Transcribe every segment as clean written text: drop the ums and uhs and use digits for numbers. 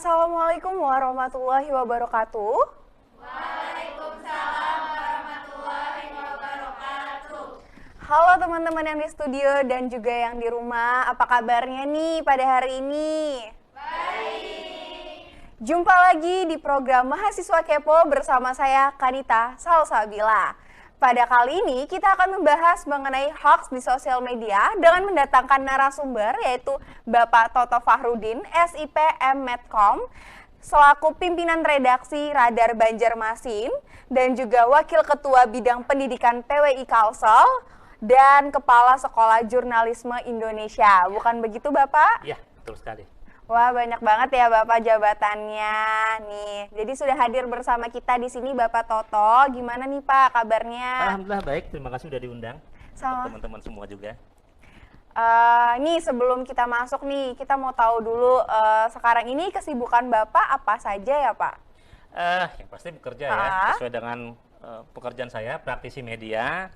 Assalamualaikum warahmatullahi wabarakatuh. Waalaikumsalam warahmatullahi wabarakatuh. Halo teman-teman yang di studio dan juga yang di rumah, apa kabarnya nih pada hari ini? Baik. Jumpa lagi di program Mahasiswa Kepo bersama saya Kanita Salsabila. Pada kali ini kita akan membahas mengenai hoax di sosial media dengan mendatangkan narasumber yaitu Bapak Toto Fahrudin, SIP M-Medcom, selaku pimpinan redaksi Radar Banjarmasin dan juga Wakil Ketua Bidang Pendidikan PWI Kalsel dan Kepala Sekolah Jurnalisme Indonesia. Bukan begitu Bapak? Iya, betul sekali. Wah, banyak banget ya Bapak jabatannya nih. Jadi sudah hadir bersama kita di sini Bapak Toto. Gimana nih Pak kabarnya? Alhamdulillah baik, terima kasih sudah diundang. Sama. Teman-teman semua juga. Nih sebelum kita masuk nih, kita mau tahu dulu sekarang ini kesibukan Bapak apa saja ya Pak? Yang pasti bekerja ya, sesuai dengan pekerjaan saya, praktisi media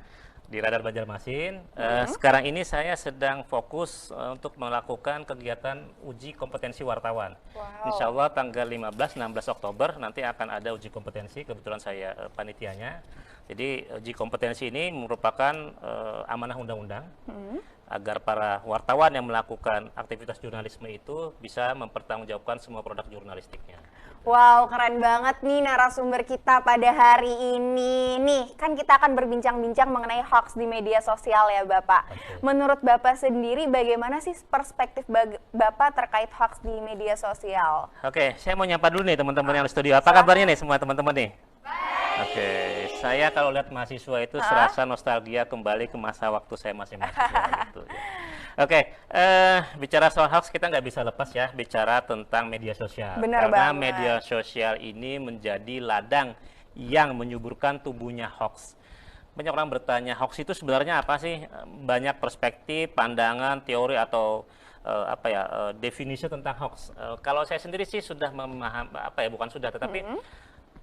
di Radar Banjarmasin. Sekarang ini saya sedang fokus untuk melakukan kegiatan uji kompetensi wartawan. Wow. Insya Allah tanggal 15-16 Oktober nanti akan ada uji kompetensi, kebetulan saya panitianya. Jadi uji kompetensi ini merupakan amanah undang-undang agar para wartawan yang melakukan aktivitas jurnalisme itu bisa mempertanggungjawabkan semua produk jurnalistiknya. Wow, keren banget nih narasumber kita pada hari ini. Nih, kan kita akan berbincang-bincang mengenai hoax di media sosial ya Bapak. Oke. Menurut Bapak sendiri bagaimana sih perspektif Bapak terkait hoax di media sosial? Oke, saya mau nyapa dulu nih teman-teman yang di studio. Apa kabarnya nih semua teman-teman nih? Oke, saya kalau lihat mahasiswa itu serasa nostalgia kembali ke masa waktu saya masih mahasiswa gitu. Oke, bicara soal hoax kita nggak bisa lepas ya bicara tentang media sosial. Benar Karena banget. media sosial ini menjadi ladang yang menyuburkan tubuhnya hoax. Banyak orang bertanya, hoax itu sebenarnya apa sih? Banyak perspektif, pandangan, teori atau definisi tentang hoax. Kalau saya sendiri sih sudah memahami, bukan sudah, tetapi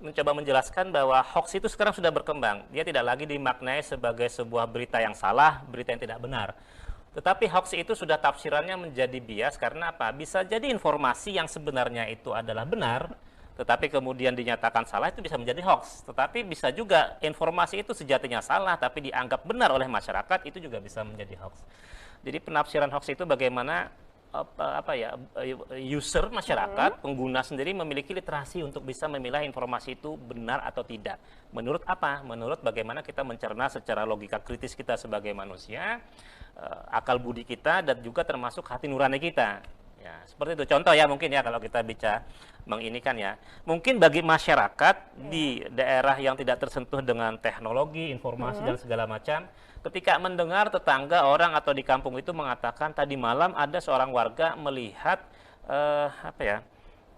mencoba menjelaskan bahwa hoax itu sekarang sudah berkembang. Dia tidak lagi dimaknai sebagai sebuah berita yang salah, berita yang tidak benar. Tetapi hoax itu sudah tafsirannya menjadi bias karena apa? Bisa jadi informasi yang sebenarnya itu adalah benar, tetapi kemudian dinyatakan salah itu bisa menjadi hoax. Tetapi bisa juga informasi itu sejatinya salah, tapi dianggap benar oleh masyarakat, itu juga bisa menjadi hoax. Jadi penafsiran hoax itu bagaimana user masyarakat, pengguna sendiri memiliki literasi untuk bisa memilah informasi itu benar atau tidak. Menurut apa? Menurut bagaimana kita mencerna secara logika kritis kita sebagai manusia, akal budi kita, dan juga termasuk hati nurani kita. Ya, seperti itu. Contoh ya mungkin ya kalau kita bicara menginikan ya. Mungkin bagi masyarakat di daerah yang tidak tersentuh dengan teknologi, informasi dan segala macam, ketika mendengar tetangga orang atau di kampung itu mengatakan tadi malam ada seorang warga melihat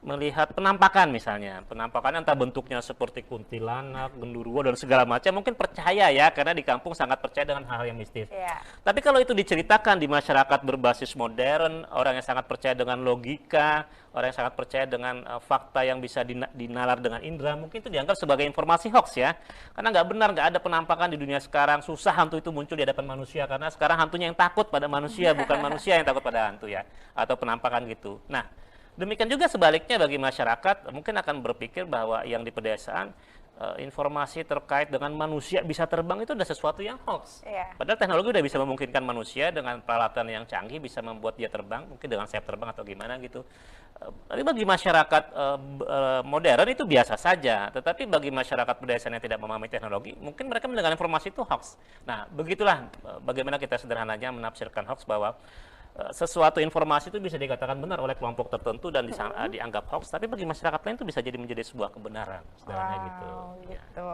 melihat penampakan misalnya, penampakan entah bentuknya seperti kuntilanak, genderuwo dan segala macam, mungkin percaya ya karena di kampung sangat percaya dengan hal-hal yang mistis. Yeah. Tapi kalau itu diceritakan di masyarakat berbasis modern, orang yang sangat percaya dengan logika, orang yang sangat percaya dengan fakta yang bisa dinalar dengan indera, mungkin itu dianggap sebagai informasi hoax ya. Karena nggak benar, nggak ada penampakan di dunia sekarang, susah hantu itu muncul di hadapan manusia, karena sekarang hantunya yang takut pada manusia, bukan manusia yang takut pada hantu ya, atau penampakan gitu. Nah, demikian juga sebaliknya bagi masyarakat mungkin akan berpikir bahwa yang di pedesaan informasi terkait dengan manusia bisa terbang itu adalah sesuatu yang hoax. Yeah. Padahal teknologi udah bisa memungkinkan manusia dengan peralatan yang canggih bisa membuat dia terbang, mungkin dengan sayap terbang atau gimana gitu. Tapi bagi masyarakat modern itu biasa saja. Tetapi bagi masyarakat pedesaan yang tidak memahami teknologi, mungkin mereka mendengar informasi itu hoax. Nah, begitulah bagaimana kita sederhananya menafsirkan hoax bahwa sesuatu informasi itu bisa dikatakan benar oleh kelompok tertentu dan dianggap hoax, tapi bagi masyarakat lain itu bisa jadi menjadi sebuah kebenaran, sederhananya gitu. Gitu.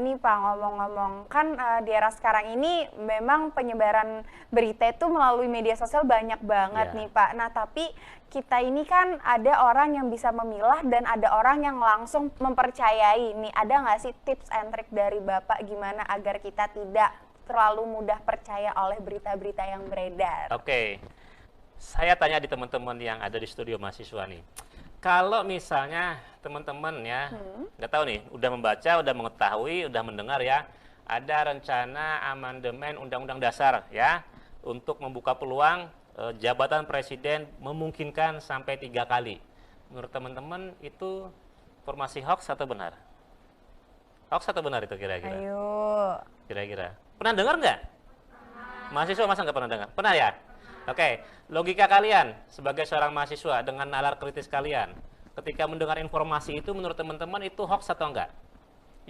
Nih Pak, ngomong-ngomong, kan di era sekarang ini memang penyebaran berita itu melalui media sosial banyak banget nih Pak. Nah, tapi kita ini kan ada orang yang bisa memilah dan ada orang yang langsung mempercayai. Nih, ada nggak sih tips and trick dari Bapak gimana agar kita tidak terlalu mudah percaya oleh berita-berita yang beredar? Oke, saya tanya di teman-teman yang ada di studio mahasiswa nih. Kalau misalnya teman-teman ya, nggak tahu nih, udah membaca, udah mengetahui, udah mendengar ya, ada rencana amandemen Undang-Undang Dasar ya, untuk membuka peluang jabatan presiden memungkinkan sampai 3 kali. Menurut teman-teman itu informasi hoax atau benar? Hoax atau benar itu kira-kira? Ayo. Kira-kira. Pernah dengar nggak? Mahasiswa masa nggak pernah dengar? Pernah ya? Oke, logika kalian sebagai seorang mahasiswa dengan nalar kritis kalian, ketika mendengar informasi itu menurut teman-teman itu hoax atau enggak?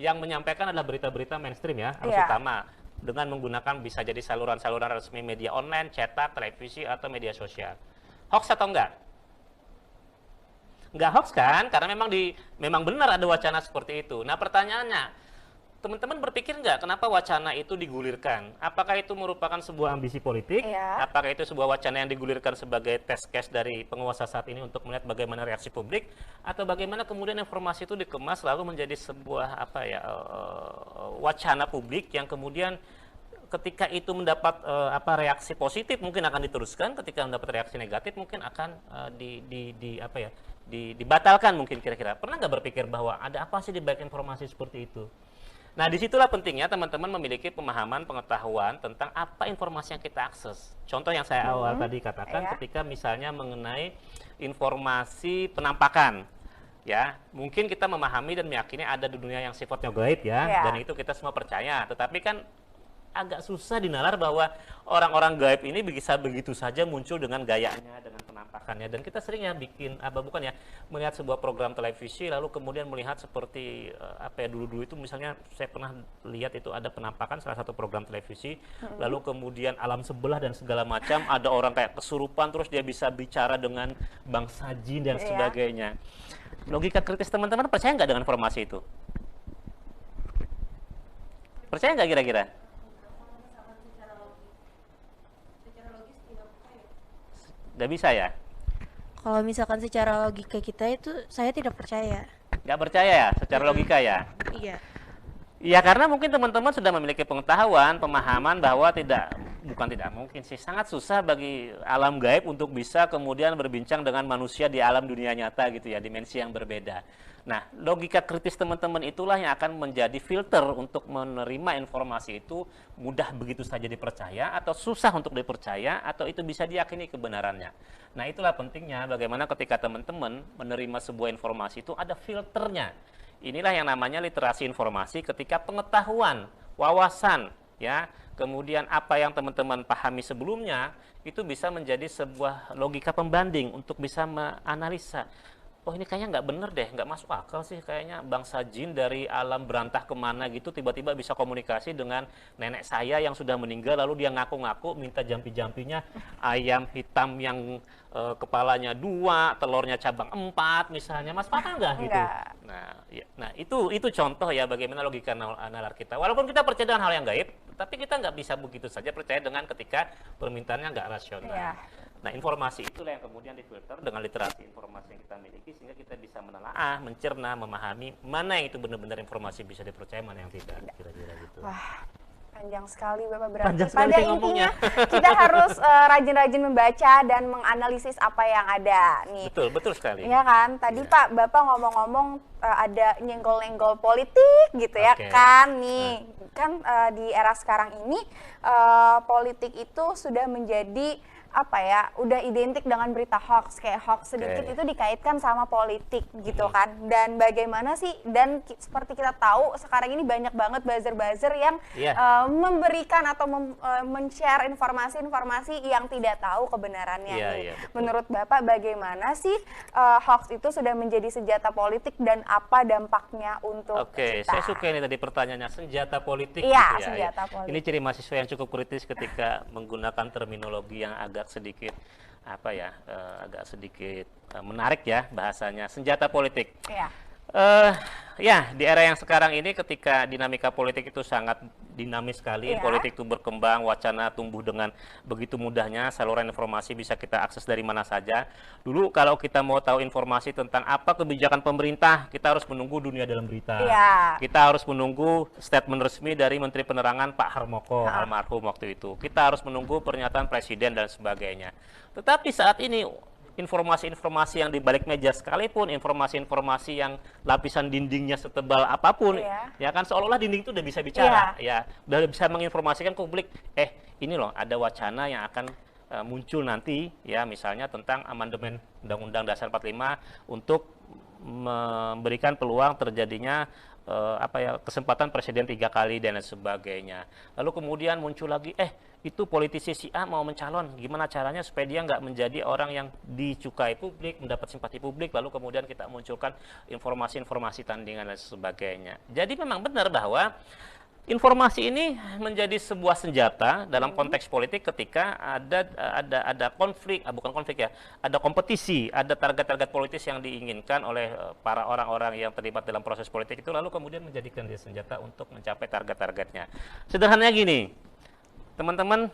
Yang menyampaikan adalah berita-berita mainstream ya, harus Iya. utama. Dengan menggunakan bisa jadi saluran-saluran resmi media online, cetak, televisi, atau media sosial. Hoax atau enggak? Enggak hoax kan? Karena memang benar ada wacana seperti itu. Nah pertanyaannya, teman-teman berpikir nggak kenapa wacana itu digulirkan? Apakah itu merupakan sebuah ambisi politik? Iya. Apakah itu sebuah wacana yang digulirkan sebagai test case dari penguasa saat ini untuk melihat bagaimana reaksi publik? Atau bagaimana kemudian informasi itu dikemas lalu menjadi sebuah wacana publik yang kemudian ketika itu mendapat reaksi positif mungkin akan diteruskan, ketika mendapat reaksi negatif mungkin akan dibatalkan mungkin kira-kira. Pernah nggak berpikir bahwa ada apa sih di balik informasi seperti itu? Nah, disitulah pentingnya teman-teman memiliki pemahaman, pengetahuan tentang apa informasi yang kita akses. Contoh yang saya awal tadi katakan, Iya. ketika misalnya mengenai informasi penampakan, ya, mungkin kita memahami dan meyakini ada di dunia yang sifatnya gaib ya, Iya. dan itu kita semua percaya. Tetapi kan agak susah dinalar bahwa orang-orang gaib ini bisa begitu saja muncul dengan gayanya, dengan penampakannya. Dan kita sering ya melihat sebuah program televisi lalu kemudian melihat seperti dulu-dulu itu misalnya saya pernah lihat itu ada penampakan salah satu program televisi, lalu kemudian alam sebelah dan segala macam, ada orang kayak kesurupan terus dia bisa bicara dengan bangsa jin dan Iya. sebagainya. Logika kritis teman-teman percaya nggak dengan informasi itu? Percaya nggak kira-kira? Nggak bisa ya? Kalau misalkan secara logika kita itu saya tidak percaya. Nggak percaya ya secara logika ya? Iya. Ya karena mungkin teman-teman sudah memiliki pengetahuan, pemahaman bahwa bukan tidak mungkin sih, sangat susah bagi alam gaib untuk bisa kemudian berbincang dengan manusia di alam dunia nyata gitu ya, dimensi yang berbeda. Nah, logika kritis teman-teman itulah yang akan menjadi filter untuk menerima informasi itu mudah begitu saja dipercaya atau susah untuk dipercaya atau itu bisa diyakini kebenarannya. Nah, itulah pentingnya bagaimana ketika teman-teman menerima sebuah informasi itu ada filternya. Inilah yang namanya literasi informasi ketika pengetahuan, wawasan, ya, kemudian apa yang teman-teman pahami sebelumnya itu bisa menjadi sebuah logika pembanding untuk bisa menganalisa. Oh ini kayaknya nggak bener deh, nggak masuk akal sih, kayaknya bangsa jin dari alam berantah kemana gitu tiba-tiba bisa komunikasi dengan nenek saya yang sudah meninggal lalu dia ngaku-ngaku minta jampi-jampinya ayam hitam yang kepalanya 2, telurnya cabang 4 misalnya, mas paham nggak gitu? Enggak. Nah itu contoh ya bagaimana logika nalar kita. Walaupun kita percaya dengan hal yang gaib, tapi kita nggak bisa begitu saja percaya dengan ketika permintaannya nggak rasional. Iya. Nah, informasi itulah yang kemudian difilter dengan literasi informasi yang kita miliki sehingga kita bisa menelaah, mencerna, memahami mana yang itu benar-benar informasi bisa dipercaya, mana yang tidak, kira-kira gitu. Wah, panjang sekali Bapak berarti. Panjang sekali Pada ngomongnya. intinya kita harus rajin-rajin membaca dan menganalisis apa yang ada nih. Betul sekali. Iya kan? Tadi Iya. Pak, Bapak ngomong-ngomong ada nyenggol-nyenggol politik gitu ya Oke. kan nih. Kan di era sekarang ini politik itu sudah menjadi udah identik dengan berita hoax, kayak hoax sedikit Oke. itu dikaitkan sama politik gitu kan. Dan bagaimana sih, dan seperti kita tahu sekarang ini banyak banget buzzer-buzzer yang Iya. memberikan atau men-share informasi-informasi yang tidak tahu kebenarannya Iya, nih. iya, betul. Menurut Bapak bagaimana sih hoax itu sudah menjadi senjata politik dan apa dampaknya untuk Oke, kita? saya suka ini tadi pertanyaannya, senjata politik Iya, gitu ya. senjata Ya. politik. Ini ciri mahasiswa yang cukup kritis ketika menggunakan terminologi yang agak sedikit menarik ya bahasanya, senjata politik. Iya. Ya, di era yang sekarang ini ketika dinamika politik itu sangat dinamis sekali, Iya. politik itu berkembang, wacana tumbuh dengan begitu mudahnya, saluran informasi bisa kita akses dari mana saja. Dulu kalau kita mau tahu informasi tentang apa kebijakan pemerintah, kita harus menunggu dunia dalam berita. Iya. Kita harus menunggu statement resmi dari Menteri Penerangan Pak Harmoko, almarhum waktu itu. Kita harus menunggu pernyataan Presiden dan sebagainya. Tetapi saat ini informasi-informasi yang di balik meja sekalipun, informasi-informasi yang lapisan dindingnya setebal apapun, Iya. ya kan seolah-olah dinding itu udah bisa bicara, ya, udah bisa menginformasikan ke publik, ini loh ada wacana yang akan muncul nanti ya, misalnya tentang amandemen Undang-Undang Dasar 45 untuk memberikan peluang terjadinya kesempatan presiden 3 kali dan lain sebagainya. Lalu kemudian muncul lagi, itu politisi si A mau mencalon, gimana caranya supaya dia nggak menjadi orang yang dicukai publik, mendapat simpati publik, lalu kemudian kita munculkan informasi-informasi tandingan dan sebagainya. Jadi memang benar bahwa informasi ini menjadi sebuah senjata dalam konteks politik ketika ada konflik, bukan konflik ya, ada kompetisi, ada target-target politis yang diinginkan oleh para orang-orang yang terlibat dalam proses politik itu, lalu kemudian menjadikan dia senjata untuk mencapai target-targetnya. Sederhananya gini, teman-teman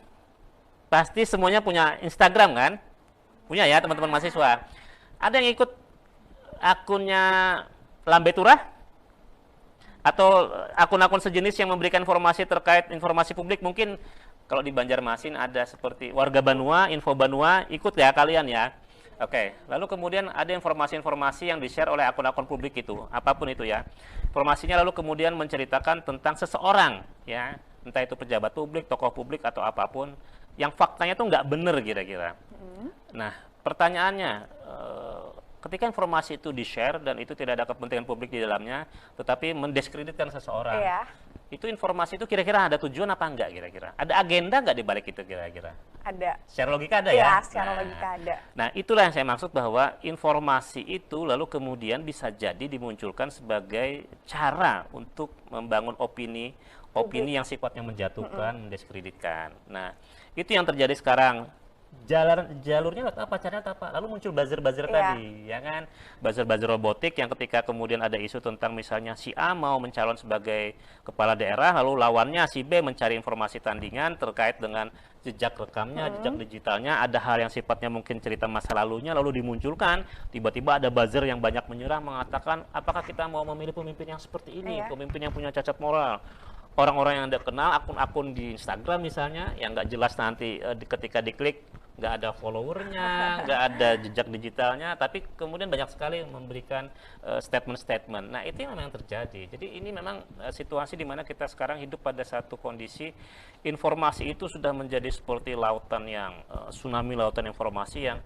pasti semuanya punya Instagram kan? Punya ya teman-teman mahasiswa. Ada yang ikut akunnya Lambe Turah? Atau akun-akun sejenis yang memberikan informasi terkait informasi publik? Mungkin kalau di Banjarmasin ada seperti Warga Banua, Info Banua, ikut ya kalian ya. Oke, lalu kemudian ada informasi-informasi yang di-share oleh akun-akun publik itu, apapun itu ya. Informasinya lalu kemudian menceritakan tentang seseorang ya, entah itu pejabat publik, tokoh publik atau apapun, yang faktanya tuh nggak benar kira-kira. Nah, pertanyaannya, ketika informasi itu di-share dan itu tidak ada kepentingan publik di dalamnya, tetapi mendiskreditkan seseorang, itu informasi itu kira-kira ada tujuan apa enggak kira-kira? Ada agenda nggak di balik itu kira-kira? Ada. Secara logika ada Ya, ya? secara logika ada. Nah, itulah yang saya maksud bahwa informasi itu lalu kemudian bisa jadi dimunculkan sebagai cara untuk membangun opini yang sifatnya menjatuhkan, mendiskreditkan. Nah, itu yang terjadi sekarang. Jalurnya apa, caranya apa? Lalu muncul buzzer-buzzer tadi, ya kan? Buzzer-buzzer robotik yang ketika kemudian ada isu tentang misalnya si A mau mencalon sebagai kepala daerah, lalu lawannya si B mencari informasi tandingan terkait dengan jejak rekamnya, jejak digitalnya, ada hal yang sifatnya mungkin cerita masa lalunya, lalu dimunculkan, tiba-tiba ada buzzer yang banyak menyerang mengatakan, apakah kita mau memilih pemimpin yang seperti ini, pemimpin yang punya cacat moral. Orang-orang yang Anda kenal, akun-akun di Instagram misalnya, yang nggak jelas nanti ketika diklik, nggak ada followernya, nggak ada jejak digitalnya, tapi kemudian banyak sekali memberikan statement-statement. Nah, itu yang memang terjadi. Jadi ini memang situasi di mana kita sekarang hidup pada satu kondisi informasi itu sudah menjadi seperti lautan yang tsunami lautan informasi yang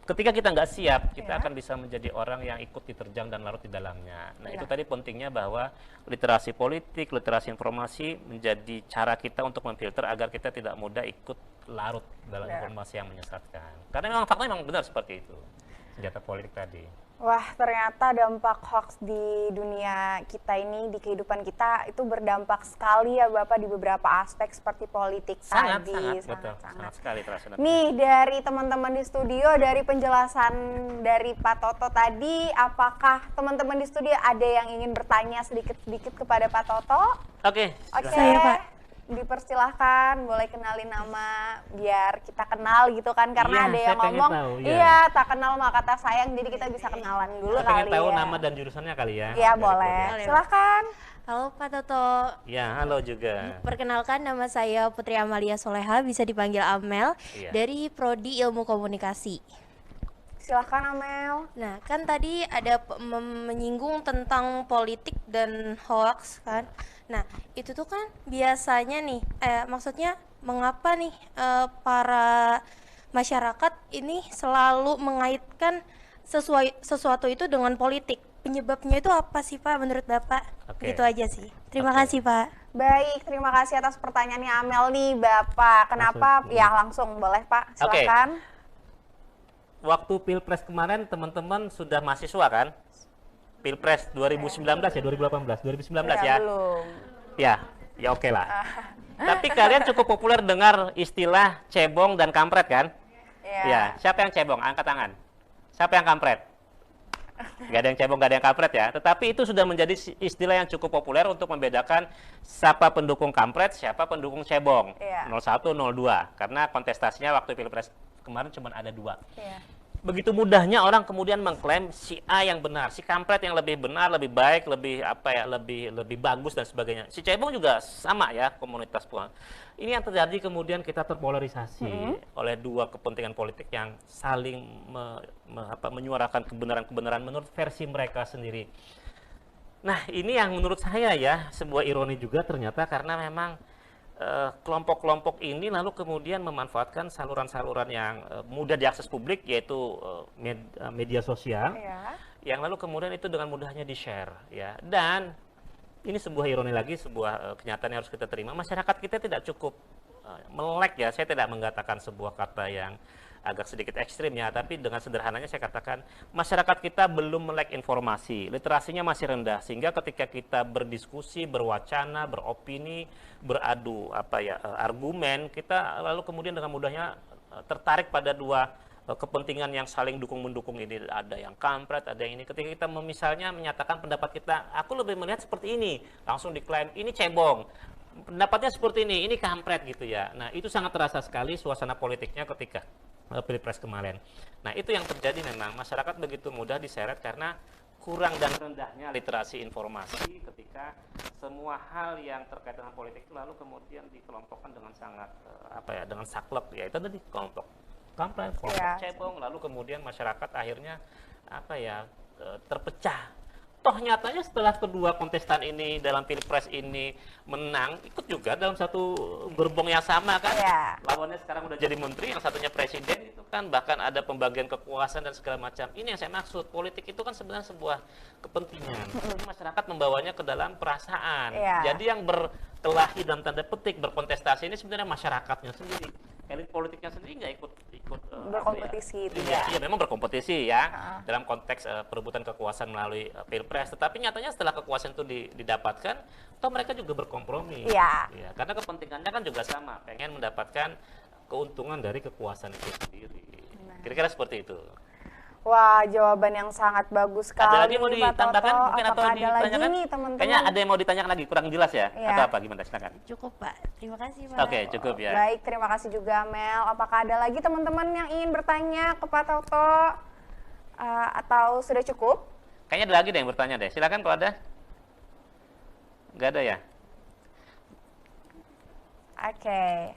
ketika kita nggak siap, kita akan bisa menjadi orang yang ikut diterjang dan larut di dalamnya. Nah, itu tadi pentingnya bahwa literasi politik, literasi informasi menjadi cara kita untuk memfilter agar kita tidak mudah ikut larut dalam informasi yang menyesatkan. Karena memang faktanya memang benar seperti itu, senjata politik tadi. Wah, ternyata dampak hoax di dunia kita ini, di kehidupan kita itu berdampak sekali ya Bapak di beberapa aspek seperti politik tadi. Sangat sekali terasa. Nih, dari teman-teman di studio, dari penjelasan dari Pak Toto tadi, apakah teman-teman di studio ada yang ingin bertanya sedikit-sedikit kepada Pak Toto? Oke. Saya, Pak. Dipersilahkan, boleh kenalin nama biar kita kenal gitu kan, karena ada yang ngomong tak kenal maka kata sayang, jadi kita bisa kenalan dulu kali ya. Tahu nama dan jurusannya kali ya? Iya boleh, silahkan. Halo Pak Toto. Ya, halo juga. Perkenalkan, nama saya Putri Amalia Soleha, bisa dipanggil Amel, dari Prodi Ilmu Komunikasi. Silahkan Amel. Nah, kan tadi ada menyinggung tentang politik dan hoax kan. Nah, itu tuh kan biasanya nih, maksudnya mengapa nih para masyarakat ini selalu mengaitkan sesuatu itu dengan politik? Penyebabnya itu apa sih Pak menurut Bapak? Gitu aja sih. Terima kasih Pak. Baik, terima kasih atas pertanyaannya Amel nih Bapak. Kenapa? Ya langsung boleh Pak, silakan. Waktu Pilpres kemarin teman-teman sudah mahasiswa kan? Pilpres 2019 ya, 2018, 2019 ya? Belum. Ya oke lah. Tapi kalian cukup populer dengar istilah cebong dan kampret kan? Ya. Siapa yang cebong? Angkat tangan. Siapa yang kampret? Gak ada yang cebong, gak ada yang kampret ya. Tetapi itu sudah menjadi istilah yang cukup populer untuk membedakan siapa pendukung kampret, siapa pendukung cebong. 01, 02. Karena kontestasinya waktu Pilpres kemarin cuma ada 2. Begitu mudahnya orang kemudian mengklaim si A yang benar, si kampret yang lebih benar, lebih baik, lebih bagus dan sebagainya. Si cebong juga sama ya, komunitas pun. Ini yang terjadi kemudian kita terpolarisasi oleh dua kepentingan politik yang saling menyuarakan kebenaran-kebenaran menurut versi mereka sendiri. Nah, ini yang menurut saya ya sebuah ironi juga ternyata, karena memang kelompok-kelompok ini lalu kemudian memanfaatkan saluran-saluran yang mudah diakses publik, yaitu media sosial, Ya. yang lalu kemudian itu dengan mudahnya di-share, ya. Dan ini sebuah ironi lagi, sebuah kenyataan yang harus kita terima. Masyarakat kita tidak cukup melek, ya. Saya tidak mengatakan sebuah kata yang agak sedikit ekstrim, ya, tapi dengan sederhananya saya katakan masyarakat kita belum melek informasi, literasinya masih rendah, sehingga ketika kita berdiskusi, berwacana, beropini, beradu argumen, kita lalu kemudian dengan mudahnya tertarik pada dua kepentingan yang saling dukung-mendukung ini. Ada yang kampret, ada yang ini. Ketika kita misalnya menyatakan pendapat kita, aku lebih melihat seperti ini, langsung diklaim ini cebong, pendapatnya seperti ini kampret gitu, ya. Nah, itu sangat terasa sekali suasana politiknya ketika Pilpres kemarin. Nah, itu yang terjadi, memang masyarakat begitu mudah diseret karena kurang dan rendahnya literasi informasi ketika semua hal yang terkait dengan politik itu lalu kemudian dikelompokkan dengan sangat dengan saklek, ya. Itu tadi kelompok kampret, kelompok cebong, lalu kemudian masyarakat akhirnya terpecah. Toh nyatanya setelah kedua kontestan ini dalam Pilpres ini menang, ikut juga dalam satu gerbong yang sama kan. Ya. Lawannya sekarang udah jadi menteri, yang satunya presiden, itu kan bahkan ada pembagian kekuasaan dan segala macam. Ini yang saya maksud, politik itu kan sebenarnya sebuah kepentingan. Masyarakat membawanya ke dalam perasaan. Ya. Jadi yang berkelahi dalam tanda petik, berkontestasi ini sebenarnya masyarakatnya sendiri. Elit politiknya sendiri nggak ikut berkompetisi itu, ya. Iya, memang berkompetisi, ya, dalam konteks perebutan kekuasaan melalui Pilpres. Tetapi nyatanya setelah kekuasaan itu didapatkan, toh mereka juga berkompromi. Iya. Ya, karena kepentingannya kan juga sama, pengen mendapatkan keuntungan dari kekuasaan itu sendiri. Kira-kira seperti itu. Wah, jawaban yang sangat bagus sekali. Ada lagi mau nih, Pak ditambahkan Toto. mungkin atau Apakah ada lagi ditanyakan? nih teman-teman? Kayaknya ada yang mau ditanyakan lagi, kurang jelas ya? Iya. Atau apa, gimana? Silakan. Cukup, Pak. Terima kasih, Pak. Oke, cukup ya. Baik, terima kasih juga Mel. Apakah ada lagi teman-teman yang ingin bertanya ke Pak Toto? Atau sudah cukup? Kayaknya ada lagi deh yang bertanya deh. Silakan kalau ada. Nggak ada ya? Oke.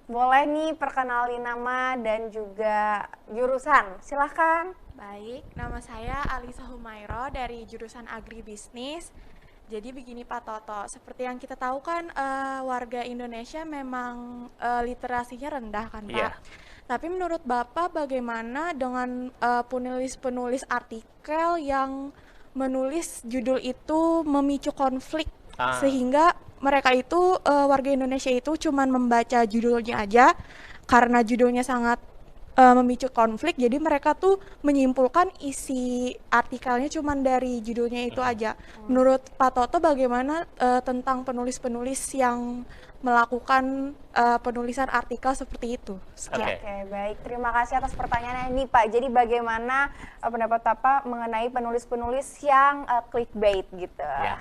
Boleh nih perkenalin nama dan juga jurusan. Silahkan. Baik, nama saya Alisa Humairo dari jurusan Agribisnis. Jadi begini Pak Toto, seperti yang kita tahu kan warga Indonesia memang literasinya rendah kan Pak. Iya. Tapi menurut Bapak bagaimana dengan penulis-penulis artikel yang menulis judul itu memicu konflik sehingga mereka itu warga Indonesia itu cuman membaca judulnya aja karena judulnya sangat memicu konflik, jadi mereka tuh menyimpulkan isi artikelnya cuman dari judulnya itu aja. Menurut Pak Toto bagaimana tentang penulis-penulis yang melakukan penulisan artikel seperti itu? Sekian. Oke, baik. Terima kasih atas pertanyaannya ini Pak. Jadi bagaimana pendapat Bapak mengenai penulis-penulis yang clickbait gitu? Ya.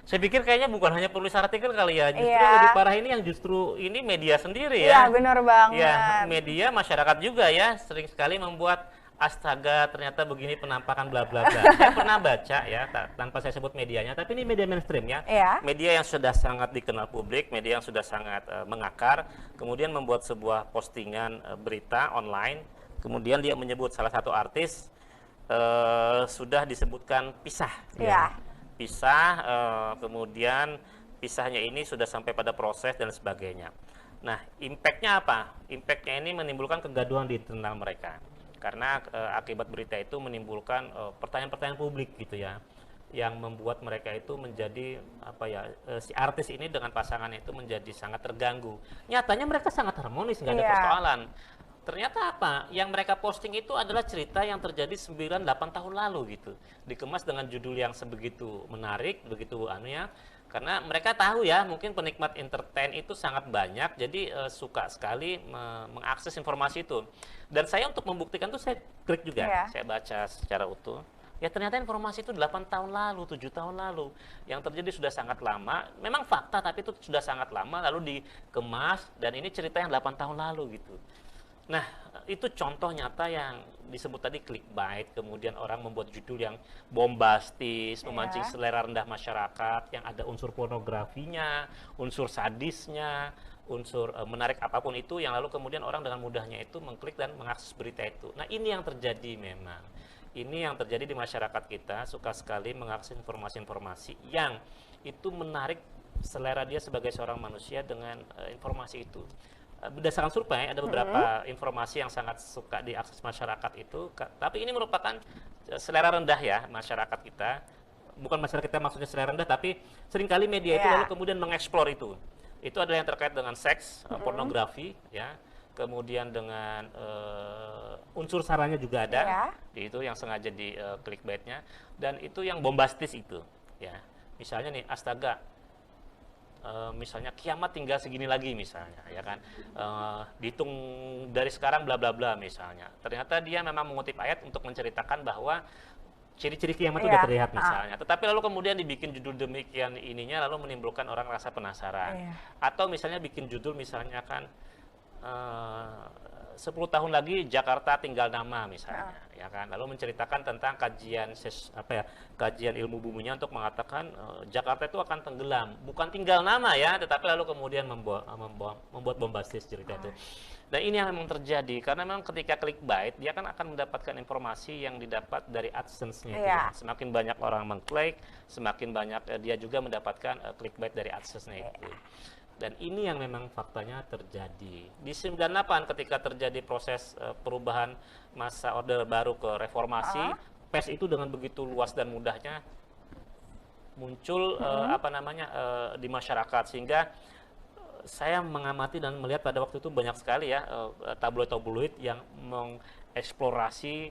Saya pikir kayaknya bukan hanya penulis artikel kali ya, justru Iya. lebih parah ini yang justru ini media sendiri Iya, ya. benar banget. Ya, media masyarakat juga ya, sering sekali membuat astaga ternyata begini penampakan bla bla bla. Saya pernah baca ya, tanpa saya sebut medianya, tapi ini media mainstream ya. Iya. Media yang sudah sangat dikenal publik, media yang sudah sangat mengakar, kemudian membuat sebuah postingan berita online, kemudian dia menyebut salah satu artis sudah disebutkan pisah. Iya. Pisah, kemudian pisahnya ini sudah sampai pada proses dan sebagainya. Nah, impact-nya apa? Impact-nya ini menimbulkan kegaduhan di internal mereka. Karena akibat berita itu menimbulkan pertanyaan-pertanyaan publik gitu ya, yang membuat mereka itu menjadi si artis ini dengan pasangannya itu menjadi sangat terganggu. Nyatanya mereka sangat harmonis, nggak ada Iya. persoalan. Ternyata apa? Yang mereka posting itu adalah cerita yang terjadi 9-8 tahun lalu gitu. Dikemas dengan judul yang sebegitu menarik, begitu karena mereka tahu ya, mungkin penikmat entertain itu sangat banyak, jadi suka sekali mengakses informasi itu. Dan saya untuk membuktikan tuh saya klik juga, Iya. saya baca secara utuh. Ya ternyata informasi itu 8 tahun lalu, 7 tahun lalu. Yang terjadi sudah sangat lama, memang fakta tapi itu sudah sangat lama lalu dikemas dan ini cerita yang 8 tahun lalu gitu. Nah, itu contoh nyata yang disebut tadi clickbait, kemudian orang membuat judul yang bombastis, memancing selera rendah masyarakat, yang ada unsur pornografinya, unsur sadisnya, unsur menarik apapun itu, yang lalu kemudian orang dengan mudahnya itu mengklik dan mengakses berita itu. Nah, ini yang terjadi memang. Ini yang terjadi di masyarakat kita, suka sekali mengakses informasi-informasi yang itu menarik selera dia sebagai seorang manusia dengan informasi itu. Berdasarkan survei, ada beberapa informasi yang sangat suka diakses masyarakat itu, tapi ini merupakan selera rendah ya masyarakat kita. Bukan masyarakat kita maksudnya selera rendah, tapi seringkali media itu lalu kemudian mengeksplor itu. Itu adalah yang terkait dengan seks, pornografi, ya, kemudian dengan unsur saranya juga ada, itu yang sengaja di clickbaitnya, dan itu yang bombastis itu, ya. Misalnya nih, astaga, misalnya kiamat tinggal segini lagi misalnya, ya kan, dihitung dari sekarang bla bla bla misalnya. Ternyata dia memang mengutip ayat untuk menceritakan bahwa ciri-ciri kiamat itu sudah terlihat misalnya. Tetapi lalu kemudian dibikin judul demikian ininya lalu menimbulkan orang rasa penasaran. Atau misalnya bikin judul misalnya kan 10 tahun lagi Jakarta tinggal nama misalnya, ya kan. Lalu menceritakan tentang kajian kajian ilmu buminya untuk mengatakan Jakarta itu akan tenggelam, bukan tinggal nama ya, tetapi lalu kemudian membuat bombastis cerita itu. Dan ini yang memang terjadi karena memang ketika clickbait dia kan akan mendapatkan informasi yang didapat dari AdSense-nya. Ya. Semakin banyak orang mengklik, semakin banyak dia juga mendapatkan clickbait dari AdSense-nya itu. Dan ini yang memang faktanya terjadi. Di 98 ketika terjadi proses perubahan masa Orde Baru ke reformasi, pers itu dengan begitu luas dan mudahnya muncul di masyarakat, sehingga saya mengamati dan melihat pada waktu itu banyak sekali ya tabloid-tabloid yang mengeksplorasi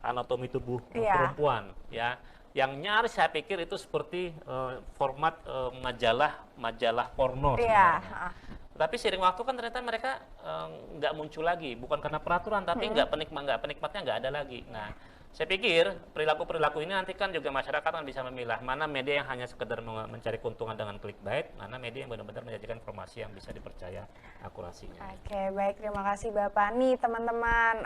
anatomi tubuh perempuan, ya, yang nyaris saya pikir itu seperti format majalah porno sebenarnya. Tapi seiring waktu kan ternyata mereka nggak muncul lagi, bukan karena peraturan, tapi penikmatnya nggak ada lagi. Nah, saya pikir perilaku-perilaku ini nanti kan juga masyarakat kan bisa memilah mana media yang hanya sekedar mencari keuntungan dengan clickbait, mana media yang benar-benar menyajikan informasi yang bisa dipercaya akurasinya. Oke, baik, terima kasih Bapak. Nih teman-teman,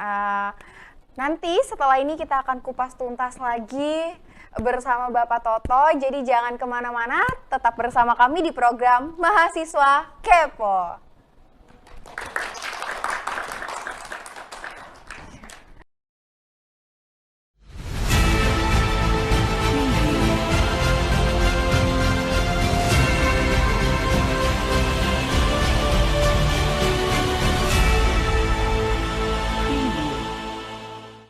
nanti setelah ini kita akan kupas tuntas lagi bersama Bapak Toto, jadi jangan kemana-mana, tetap bersama kami di program Mahasiswa Kepo.